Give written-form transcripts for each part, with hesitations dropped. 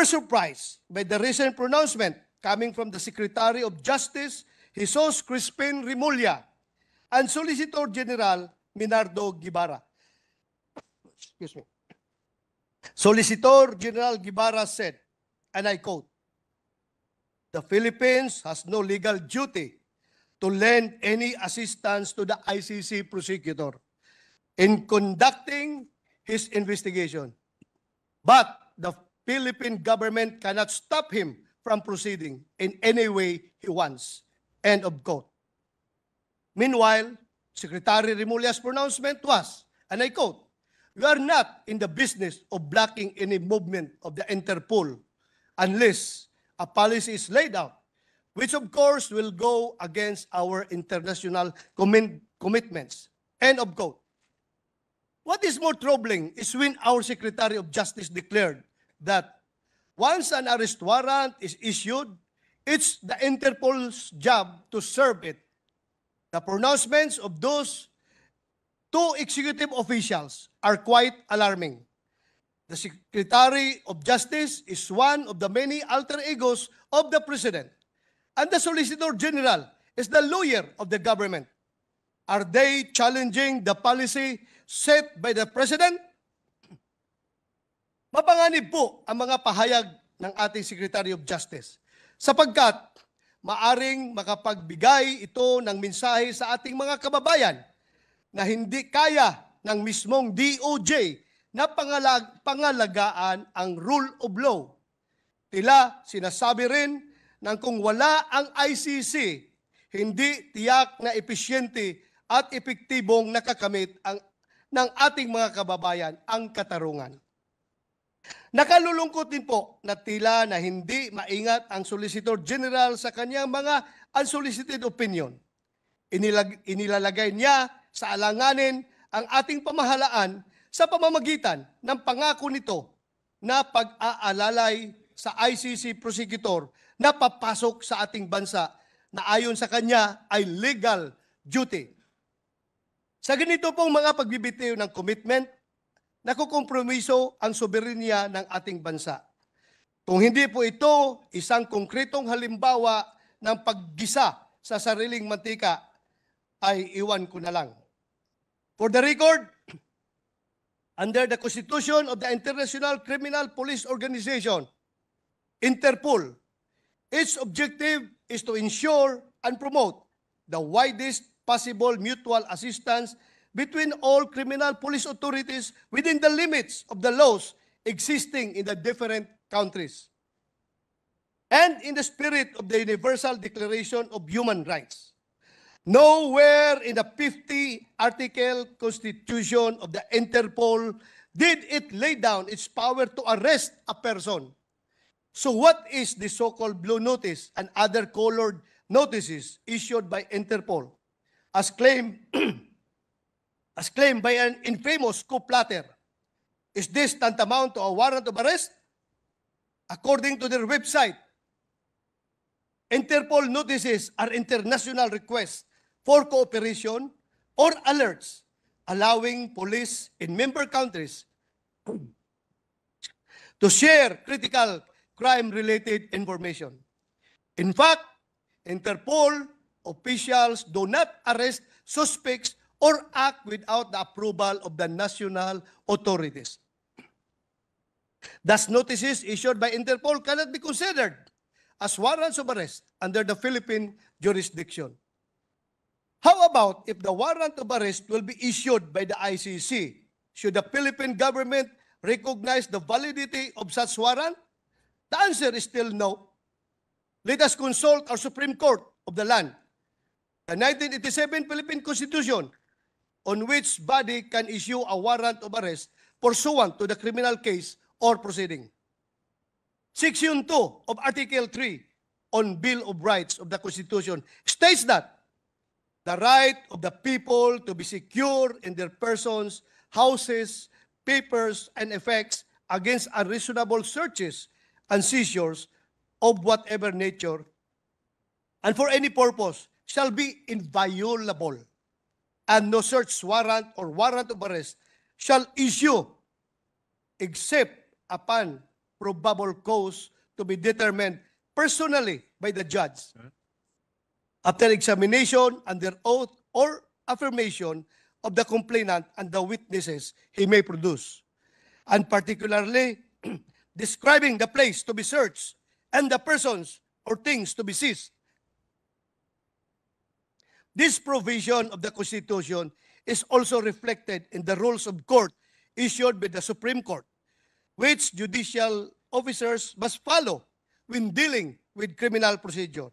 were surprised by the recent pronouncement coming from the Secretary of Justice, Jesus Crispin Remulla, and Solicitor General Minardo Guibarra. Excuse me. Solicitor General Guibarra said, and I quote, "The Philippines has no legal duty to lend any assistance to the ICC prosecutor in conducting his investigation. But the Philippine government cannot stop him from proceeding in any way he wants." End of quote. Meanwhile, Secretary Remulla's pronouncement was, and I quote, "We are not in the business of blocking any movement of the Interpol unless a policy is laid out, which of course will go against our international commitments." End of quote. What is more troubling is when our Secretary of Justice declared that once an arrest warrant is issued, it's the Interpol's job to serve it. The pronouncements of those two executive officials are quite alarming. The Secretary of Justice is one of the many alter egos of the President, and the Solicitor General is the lawyer of the government. Are they challenging the policy set by the President? Mapanganib po ang mga pahayag ng ating Secretary of Justice sapagkat maaring makapagbigay ito ng mensahe sa ating mga kababayan na hindi kaya ng mismong DOJ na pangalagaan ang rule of law. Tila sinasabi rin na kung wala ang ICC, hindi tiyak na epesyente at epektibong nakakamit ng ating mga kababayan ang katarungan. Nakalulungkot din po na tila na hindi maingat ang Solicitor General sa kanyang mga unsolicited opinion. Inilalagay niya sa alanganin ang ating pamahalaan sa pamamagitan ng pangako nito na pag-aalalay sa ICC prosecutor na papasok sa ating bansa na ayon sa kanya ay legal duty. Sa ganito pong mga pagbibitiw ng commitment, nakukompromiso ang soberenya ng ating bansa. Kung hindi po ito isang konkretong halimbawa ng paggisa sa sariling mantika, ay iwan ko na lang. For the record, under the Constitution of the International Criminal Police Organization, Interpol, its objective is to ensure and promote the widest possible mutual assistance between all criminal police authorities within the limits of the laws existing in the different countries, and in the spirit of the Universal Declaration of Human Rights. Nowhere in the 50-article Constitution of the Interpol did it lay down its power to arrest a person. So what is the so-called blue notice and other colored notices issued by Interpol as claimed by an infamous coup plotter? Is this tantamount to a warrant of arrest? According to their website, Interpol notices are international requests for cooperation or alerts allowing police in member countries to share critical crime-related information. In fact, Interpol officials do not arrest suspects or act without the approval of the national authorities. Thus, notices issued by Interpol cannot be considered as warrants of arrest under the Philippine jurisdiction. How about if the warrant of arrest will be issued by the ICC? Should the Philippine government recognize the validity of such warrant? The answer is still no. Let us consult our Supreme Court of the land, the 1987 Philippine Constitution, on which body can issue a warrant of arrest pursuant to the criminal case or proceeding. Section 2 of Article 3 on Bill of Rights of the Constitution states that the right of the people to be secure in their persons, houses, papers, and effects against unreasonable searches and seizures of whatever nature and for any purpose shall be inviolable, and no search warrant or warrant of arrest shall issue except upon probable cause to be determined personally by the judge after examination under oath or affirmation of the complainant and the witnesses he may produce, and particularly describing the place to be searched and the persons or things to be seized. This provision of the Constitution is also reflected in the rules of court issued by the Supreme Court, which judicial officers must follow when dealing with criminal procedure.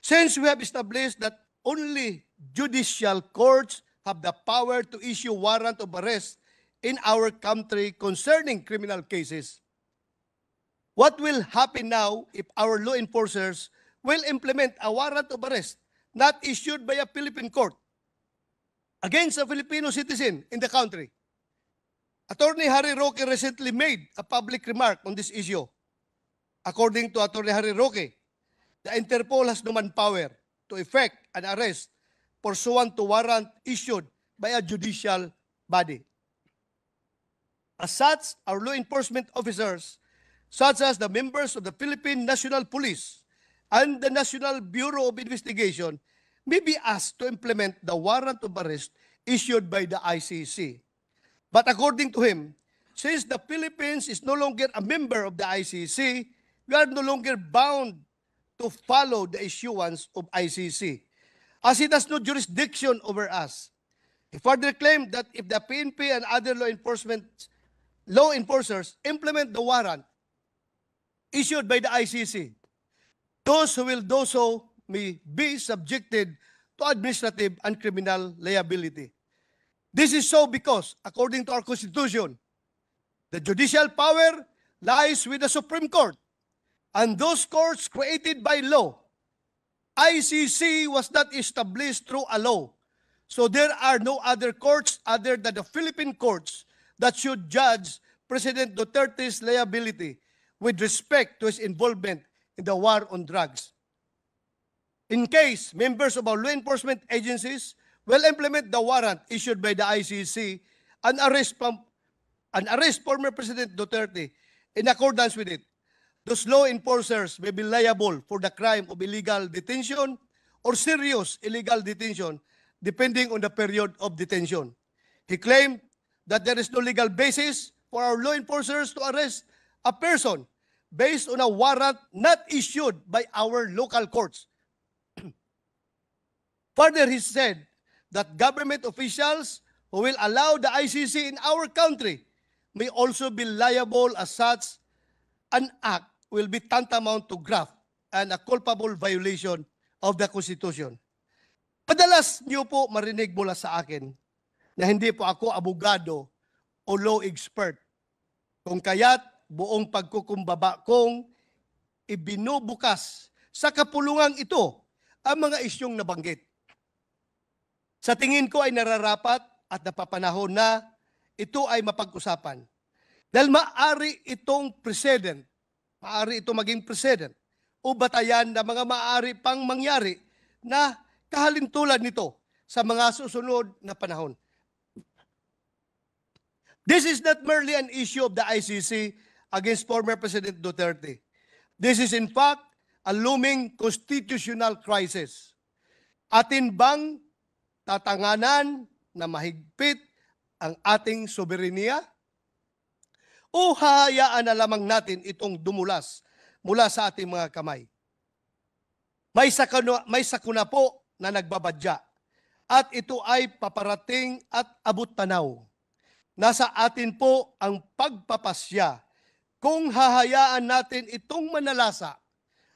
Since we have established that only judicial courts have the power to issue warrant of arrest in our country concerning criminal cases, what will happen now if our law enforcers will implement a warrant of arrest not issued by a Philippine court against a Filipino citizen in the country? Attorney Harry Roque recently made a public remark on this issue. According to Attorney Harry Roque, the Interpol has no manpower to effect an arrest pursuant to warrant issued by a judicial body. As such, our law enforcement officers, such as the members of the Philippine National Police and the National Bureau of Investigation, may be asked to implement the warrant of arrest issued by the ICC. But according to him, since the Philippines is no longer a member of the ICC, we are no longer bound to follow the issuance of ICC, as it has no jurisdiction over us. He further claimed that if the PNP and other law enforcers implement the warrant issued by the ICC, those who will do so may be subjected to administrative and criminal liability. This is so because, according to our Constitution, the judicial power lies with the Supreme Court and those courts created by law. ICC was not established through a law, so there are no other courts other than the Philippine courts that should judge President Duterte's liability with respect to his involvement in the war on drugs. In case members of our law enforcement agencies will implement the warrant issued by the ICC and arrest former President Duterte in accordance with it, those law enforcers may be liable for the crime of illegal detention or serious illegal detention, depending on the period of detention. He claimed that there is no legal basis for our law enforcers to arrest a person based on a warrant not issued by our local courts. Further, he said that government officials who will allow the ICC in our country may also be liable as such. An act will be tantamount to graft and a culpable violation of the Constitution. Madalas niyo po marinig mula sa akin na hindi po ako abogado o law expert. Kung kaya't buong pagkukumbaba kong ibinubukas sa kapulungang ito ang mga isyong nabanggit. Sa tingin ko ay nararapat at napapanahon na ito ay mapag-usapan. Dahil maaari itong precedent, maaari itong maging precedent o batayan na mga maaari pang mangyari na kahalintulad nito sa mga susunod na panahon. This is not merely an issue of the ICC against former President Duterte. This is in fact a looming constitutional crisis. Atin bang tatanganan na mahigpit ang ating soberenya? O hahayaan na lamang natin itong dumulas mula sa ating mga kamay? May sakuna po na nagbabadya at ito ay paparating at abot tanaw. Nasa atin po ang pagpapasya kung hahayaan natin itong manalasa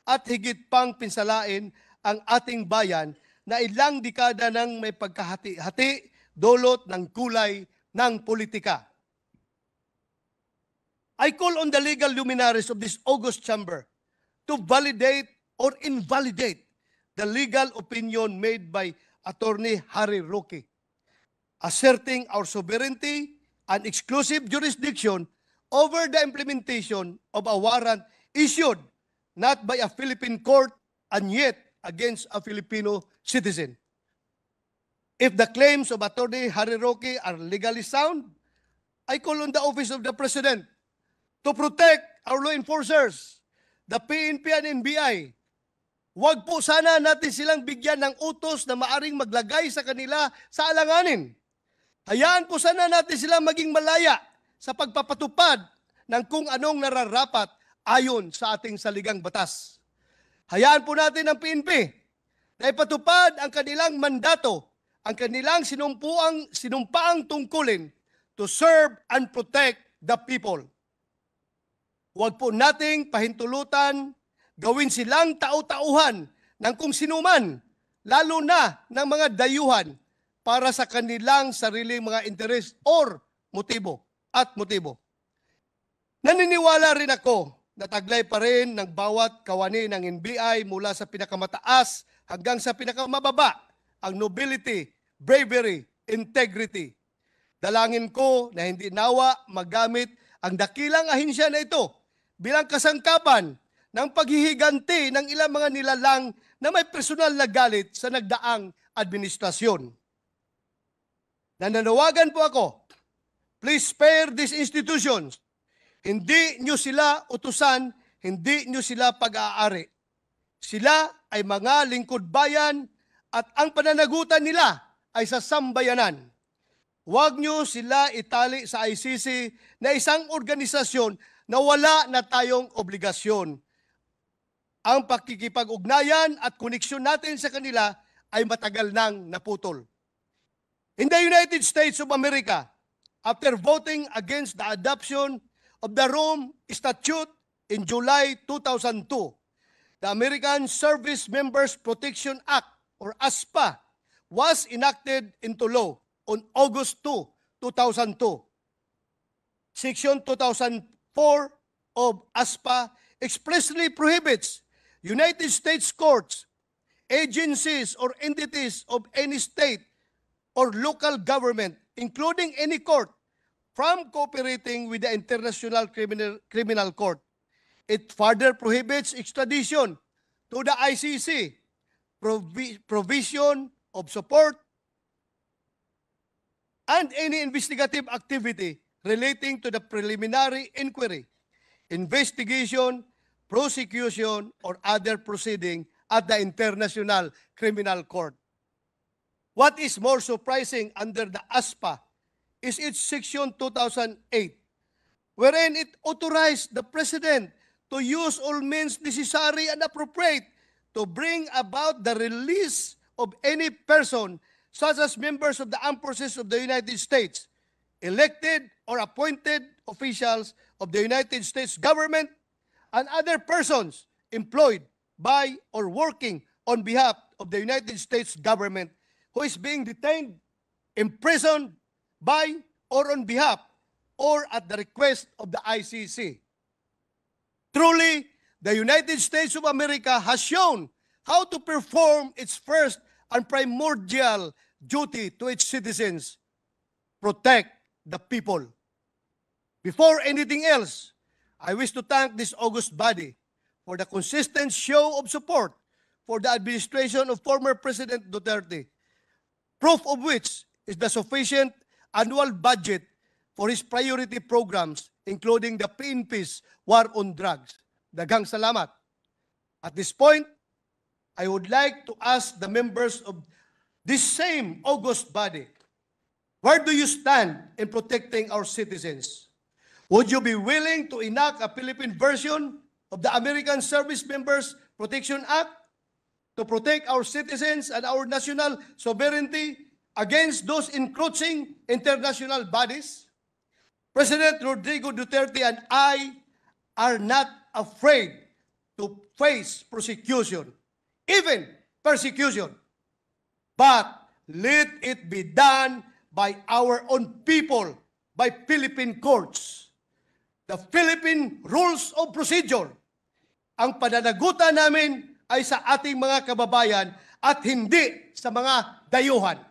at higit pang pinsalain ang ating bayan na ilang dekada nang may pagkahati-hati dulot ng kulay ng politika. I call on the legal luminaries of this august chamber to validate or invalidate the legal opinion made by Attorney Harry Roque, asserting our sovereignty and exclusive jurisdiction over the implementation of a warrant issued not by a Philippine court and yet against a Filipino citizen. If the claims of Attorney Harry Roque are legally sound, I call on the Office of the President to protect our law enforcers, the PNP and NBI, huwag po sana natin silang bigyan ng utos na maaring maglagay sa kanila sa alanganin. Hayaan po sana natin silang maging malaya sa pagpapatupad ng kung anong nararapat ayon sa ating saligang batas. Hayaan po natin ang PNP na ipatupad ang kanilang mandato, ang kanilang sinumpaang tungkulin to serve and protect the people. Huwag po nating pahintulutan, gawin silang tau-tauhan ng kung sinuman, lalo na ng mga dayuhan para sa kanilang sariling mga interes or motibo. Naniniwala rin ako na taglay pa rin ng bawat kawani ng NBI mula sa pinakamataas hanggang sa pinakamababa ang nobility, bravery, integrity. Dalangin ko na hindi nawa magamit ang dakilang ahensya na ito bilang kasangkapan ng paghihiganti ng ilang mga nilalang na may personal na galit sa nagdaang administrasyon. Nananawagan po ako, please spare these institutions. Hindi nyo sila utusan, hindi nyo sila pag-aari. Sila ay mga lingkod bayan at ang pananagutan nila ay sa sambayanan. Huwag nyo sila itali sa ICC na isang organisasyon na wala na tayong obligasyon. Ang pakikipag-ugnayan at koneksyon natin sa kanila ay matagal nang naputol. In the United States of America, after voting against the adoption of the Rome Statute in July 2002, the American Service Members Protection Act, or ASPA, was enacted into law on August 2, 2002. Section 2004 of ASPA expressly prohibits United States courts, agencies, or entities of any state or local government, including any court, from cooperating with the International Criminal Court. It further prohibits extradition to the ICC, provision of support, and any investigative activity relating to the preliminary inquiry, investigation, prosecution, or other proceeding at the International Criminal Court. What is more surprising under the ASPA is its Section 2008, wherein it authorized the President to use all means necessary and appropriate to bring about the release of any person, such as members of the armed forces of the United States, elected or appointed officials of the United States government, and other persons employed by or working on behalf of the United States government who is being detained, imprisoned by or on behalf or at the request of the ICC. Truly, the United States of America has shown how to perform its first and primordial duty to its citizens: protect the people. Before anything else, I wish to thank this august body for the consistent show of support for the administration of former President Duterte, proof of which is the sufficient annual budget for his priority programs, including the PNP's War on Drugs. Daghang salamat. At this point, I would like to ask the members of this same august body, where do you stand in protecting our citizens? Would you be willing to enact a Philippine version of the American Service Members Protection Act to protect our citizens and our national sovereignty against those encroaching international bodies? President Rodrigo Duterte and I are not afraid to face prosecution, even persecution. But let it be done by our own people, by Philippine courts. The Philippine Rules of Procedure. Ang pananagutan namin ay sa ating mga kababayan at hindi sa mga dayuhan.